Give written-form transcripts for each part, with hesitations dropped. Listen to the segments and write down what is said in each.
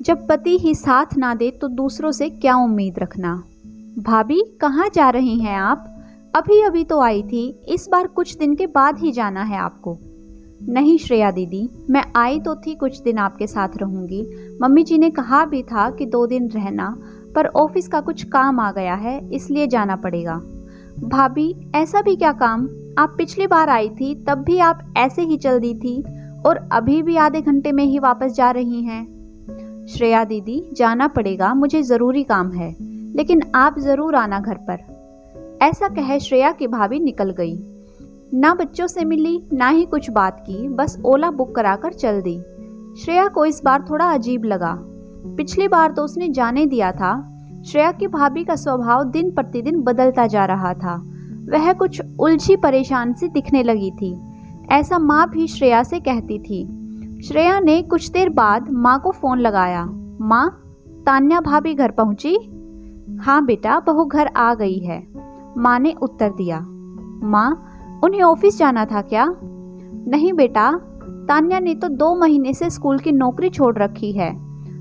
जब पति ही साथ ना दे तो दूसरों से क्या उम्मीद रखना। भाभी कहाँ जा रही हैं आप? अभी अभी तो आई थी, इस बार कुछ दिन के बाद ही जाना है आपको। नहीं श्रेया दीदी, मैं आई तो थी, कुछ दिन आपके साथ रहूंगी। मम्मी जी ने कहा भी था कि 2 दिन रहना, पर ऑफिस का कुछ काम आ गया है इसलिए जाना पड़ेगा। भाभी ऐसा भी क्या काम? आप पिछली बार आई थी तब भी आप ऐसे ही चल दी थी और अभी भी आधे घंटे में ही वापस जा रही हैं। श्रेया दीदी जाना पड़ेगा, मुझे ज़रूरी काम है, लेकिन आप ज़रूर आना घर पर। ऐसा कहे श्रेया की भाभी निकल गई। ना बच्चों से मिली ना ही कुछ बात की, बस ओला बुक कराकर चल दी। श्रेया को इस बार थोड़ा अजीब लगा। पिछली बार तो उसने जाने दिया था। श्रेया की भाभी का स्वभाव दिन प्रतिदिन बदलता जा रहा था। वह कुछ उलझी परेशान सी दिखने लगी थी। ऐसा माँ भी श्रेया से कहती थी। श्रेया ने कुछ देर बाद माँ को फ़ोन लगाया। माँ, तान्या भाभी घर पहुँची? हाँ बेटा, बहू घर आ गई है, माँ ने उत्तर दिया। माँ, उन्हें ऑफिस जाना था क्या? नहीं बेटा, तान्या ने तो 2 महीने से स्कूल की नौकरी छोड़ रखी है।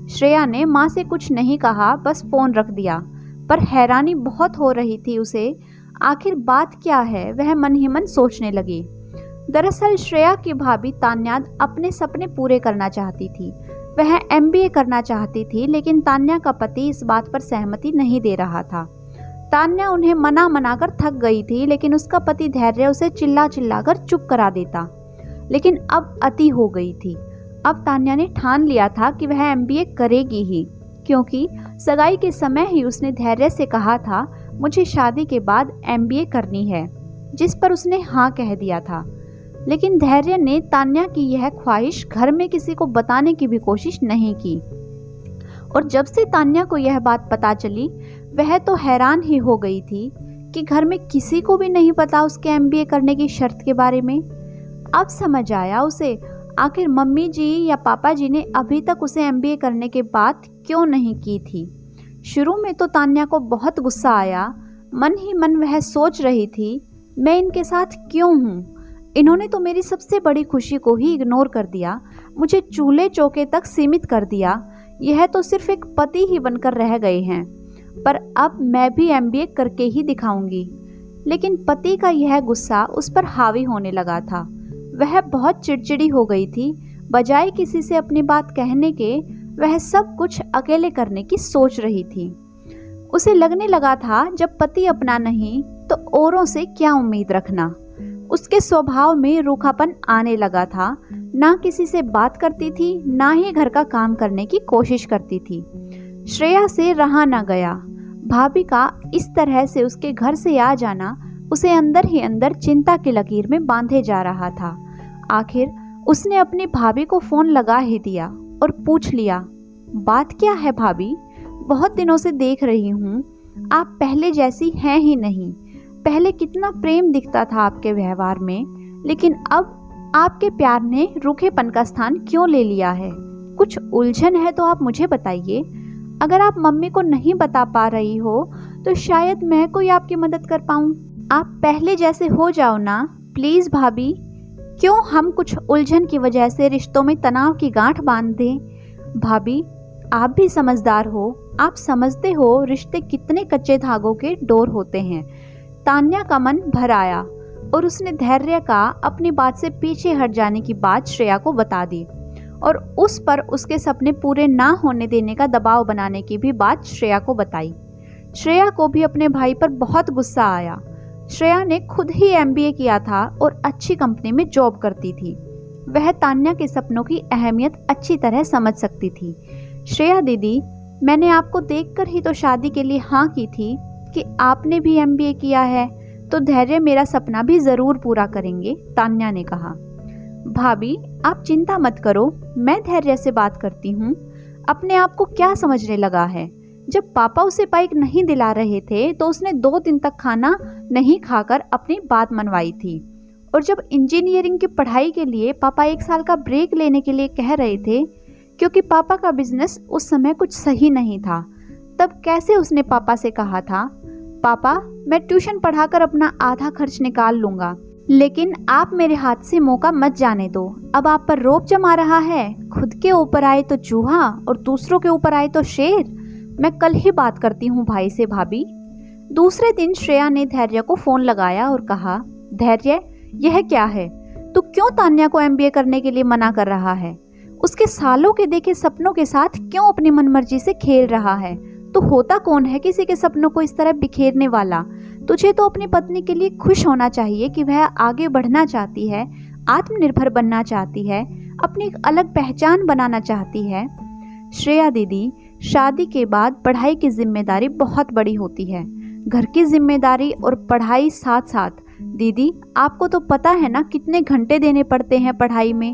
श्रेया ने माँ से कुछ नहीं कहा, बस फ़ोन रख दिया। पर हैरानी बहुत हो रही थी उसे, आखिर बात क्या है वह मन ही मन सोचने लगी। दरअसल श्रेया की भाभी तान्या अपने सपने पूरे करना चाहती थी। वह MBA करना चाहती थी, लेकिन तान्या का पति इस बात पर सहमति नहीं दे रहा था। तान्या उन्हें मना कर थक गई थी, लेकिन उसका पति धैर्य उसे चिल्ला चिल्ला कर चुप करा देता। लेकिन अब अति हो गई थी। अब तान्या ने ठान लिया था कि वह MBA करेगी ही, क्योंकि सगाई के समय ही उसने धैर्य से कहा था मुझे शादी के बाद MBA करनी है, जिस पर उसने हाँ कह दिया था। लेकिन धैर्य ने तान्या की यह ख्वाहिश घर में किसी को बताने की भी कोशिश नहीं की। और जब से तान्या को यह बात पता चली, वह तो हैरान ही हो गई थी कि घर में किसी को भी नहीं पता उसके MBA करने की शर्त के बारे में। अब समझ आया उसे, आखिर मम्मी जी या पापा जी ने अभी तक उसे MBA करने की बात क्यों नहीं की थी। शुरू में तो तान्या को बहुत गुस्सा आया। मन ही मन वह सोच रही थी, मैं इनके साथ क्यों हूँ? इन्होंने तो मेरी सबसे बड़ी खुशी को ही इग्नोर कर दिया, मुझे चूल्हे चौके तक सीमित कर दिया। यह तो सिर्फ एक पति ही बनकर रह गए हैं, पर अब मैं भी MBA करके ही दिखाऊंगी। लेकिन पति का यह गुस्सा उस पर हावी होने लगा था। वह बहुत चिड़चिड़ी हो गई थी। बजाय किसी से अपनी बात कहने के, वह सब कुछ अकेले करने की सोच रही थी। उसे लगने लगा था जब पति अपना नहीं तो औरों से क्या उम्मीद रखना। उसके स्वभाव में रूखापन आने लगा था। ना किसी से बात करती थी, ना ही घर का काम करने की कोशिश करती थी। श्रेया से रहा ना गया। भाभी का इस तरह से उसके घर से आ जाना उसे अंदर ही अंदर चिंता की लकीर में बांधे जा रहा था। आखिर उसने अपनी भाभी को फ़ोन लगा ही दिया और पूछ लिया, बात क्या है भाभी? बहुत दिनों से देख रही हूँ, आप पहले जैसी हैं ही नहीं। पहले कितना प्रेम दिखता था आपके व्यवहार में, लेकिन अब आपके प्यार ने रूखेपन का स्थान क्यों ले लिया है? कुछ उलझन है तो आप मुझे बताइए। अगर आप मम्मी को नहीं बता पा रही हो तो शायद मैं कोई आपकी मदद कर पाऊँ। आप पहले जैसे हो जाओ ना, प्लीज़ भाभी। क्यों हम कुछ उलझन की वजह से रिश्तों में तनाव की गांठ बांध दें? भाभी आप भी समझदार हो, आप समझते हो रिश्ते कितने कच्चे धागों के डोर होते हैं। तान्या का मन भर आया और उसने धैर्य का अपनी बात से पीछे हट जाने की बात श्रेया को बता दी और उस पर उसके सपने पूरे ना होने देने का दबाव बनाने की भी बात श्रेया को बताई। श्रेया को भी अपने भाई पर बहुत गुस्सा आया। श्रेया ने खुद ही MBA किया था और अच्छी कंपनी में जॉब करती थी। वह तान्या के सपनों की अहमियत अच्छी तरह समझ सकती थी। श्रेया दीदी, मैंने आपको देखकर ही तो शादी के लिए हाँ की थी कि आपने भी MBA किया है तो धैर्य मेरा सपना भी ज़रूर पूरा करेंगे, तान्या ने कहा। भाभी आप चिंता मत करो, मैं धैर्य से बात करती हूँ। अपने आप को क्या समझने लगा है? जब पापा उसे बाइक नहीं दिला रहे थे तो उसने 2 दिन तक खाना नहीं खाकर अपनी बात मनवाई थी। और जब इंजीनियरिंग की पढ़ाई के लिए पापा 1 साल का ब्रेक लेने के लिए कह रहे थे, क्योंकि पापा का बिजनेस उस समय कुछ सही नहीं था, तब कैसे उसने पापा से कहा था, पापा मैं ट्यूशन पढ़ाकर अपना आधा खर्च निकाल लूँगा, लेकिन आप मेरे हाथ से मौका मत जाने दो। अब आप पर रौब जमा रहा है। खुद के ऊपर आए तो चूहा और दूसरों के ऊपर आए तो शेर। मैं कल ही बात करती हूँ भाई से भाभी। दूसरे दिन श्रेया ने धैर्य को फोन लगाया और कहा, धैर्य, यह क्या है? तू क्यों तान्या को एमबीए करने के लिए मना कर रहा है? उसके सालों के देखे सपनों के साथ क्यों अपनी मनमर्जी से खेल रहा है? तो होता कौन है किसी के सपनों को इस तरह बिखेरने वाला? तुझे तो अपनी पत्नी के लिए खुश होना चाहिए कि वह आगे बढ़ना चाहती है, आत्मनिर्भर बनना चाहती है, अपनी एक अलग पहचान बनाना चाहती है। श्रेया दीदी, शादी के बाद पढ़ाई की जिम्मेदारी बहुत बड़ी होती है। घर की जिम्मेदारी और पढ़ाई साथ साथ। दीदी, आपको तो पता है ना कितने घंटे देने पड़ते हैं पढ़ाई में।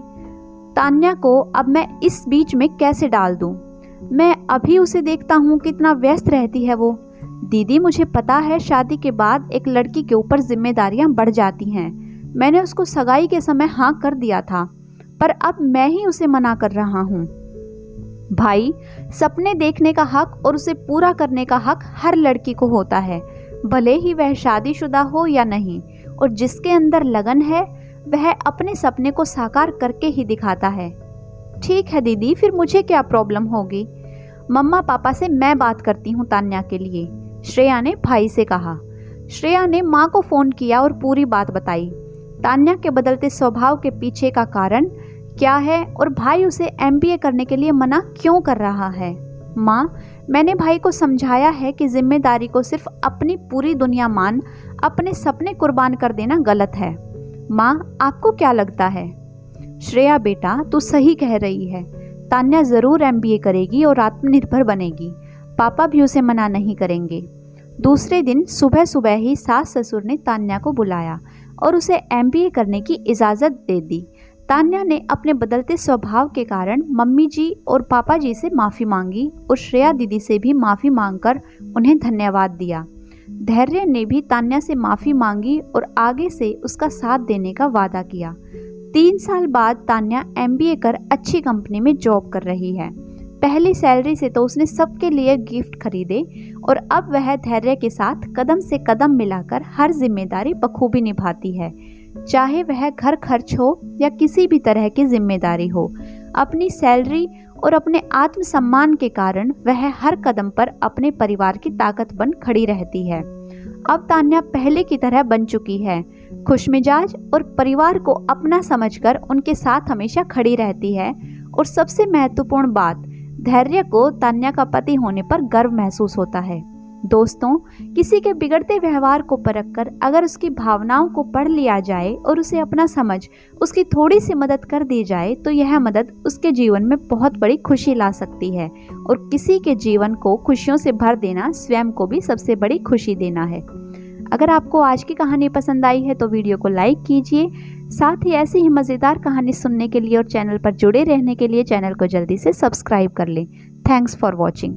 तान्या को अब मैं इस बीच में कैसे डाल दूं? मैं अभी उसे देखता हूँ कितना व्यस्त रहती है वो। दीदी, मुझे पता है शादी के बाद एक लड़की के ऊपर जिम्मेदारियां बढ़ जाती हैं। मैंने उसको सगाई के समय हाँ कर दिया था, पर अब मैं ही उसे मना कर रहा हूँ। भाई, सपने देखने का हक और उसे पूरा करने का हक हर लड़की को होता है, भले ही वह शादीशुदा हो या नहीं। और जिसके अंदर लगन है वह अपने सपने को साकार करके ही दिखाता है। ठीक है दीदी, फिर मुझे क्या प्रॉब्लम होगी? मम्मा पापा से मैं बात करती हूँ तान्या के लिए, श्रेया ने भाई से कहा। श्रेया ने माँ को फोन किया और पूरी बात बताई। तान्या के बदलते स्वभाव के पीछे का कारण क्या है और भाई उसे एमबीए करने के लिए मना क्यों कर रहा है। माँ, मैंने भाई को समझाया है कि जिम्मेदारी को सिर्फ अपनी पूरी दुनिया मान अपने सपने कुर्बान कर देना गलत है। माँ, आपको क्या लगता है? श्रेया बेटा, तू सही कह रही है। तान्या जरूर एमबीए करेगी और आत्मनिर्भर बनेगी। पापा भी उसे मना नहीं करेंगे। दूसरे दिन सुबह सुबह ही सास ससुर ने तान्या को बुलाया और उसे एमबीए करने की इजाज़त दे दी। तान्या ने अपने बदलते स्वभाव के कारण मम्मी जी और पापा जी से माफ़ी मांगी और श्रेया दीदी से भी माफ़ी मांगकर उन्हें धन्यवाद दिया। धैर्य ने भी तान्या से माफ़ी मांगी और आगे से उसका साथ देने का वादा किया। 3 साल बाद तान्या एमबीए कर अच्छी कंपनी में जॉब कर रही है। पहली सैलरी से तो उसने सबके लिए गिफ्ट खरीदे और अब वह धैर्य के साथ कदम से कदम मिलाकर हर जिम्मेदारी बखूबी निभाती है, चाहे वह घर खर्च हो या किसी भी तरह की जिम्मेदारी हो। अपनी सैलरी और अपने आत्मसम्मान के कारण वह हर कदम पर अपने परिवार की ताकत बन खड़ी रहती है। अब तान्या पहले की तरह बन चुकी है, खुशमिजाज और परिवार को अपना समझकर उनके साथ हमेशा खड़ी रहती है। और सबसे महत्वपूर्ण बात, धैर्य को तान्या का पति होने पर गर्व महसूस होता है। दोस्तों, किसी के बिगड़ते व्यवहार को परखकर अगर उसकी भावनाओं को पढ़ लिया जाए और उसे अपना समझ उसकी थोड़ी सी मदद कर दी जाए तो यह मदद उसके जीवन में बहुत बड़ी खुशी ला सकती है। और किसी के जीवन को खुशियों से भर देना स्वयं को भी सबसे बड़ी खुशी देना है। अगर आपको आज की कहानी पसंद आई है तो वीडियो को लाइक कीजिए। साथ ही ऐसी ही मज़ेदार कहानी सुनने के लिए और चैनल पर जुड़े रहने के लिए चैनल को जल्दी से सब्सक्राइब कर लें। Thanks for watching.